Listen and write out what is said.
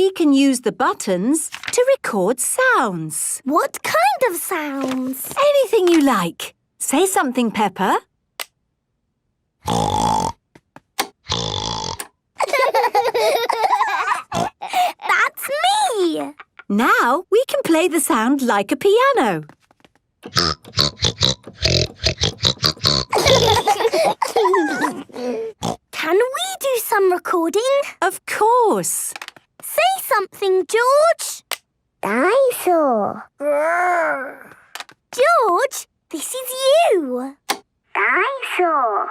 we can use the buttons to record sounds. What kind of sounds? Anything you like. Say something, Peppa. That's me! Now we can play the sound like a piano. Can we do some recording? Of course. Say something, George. Dinosaur. George, this is you. Dinosaur.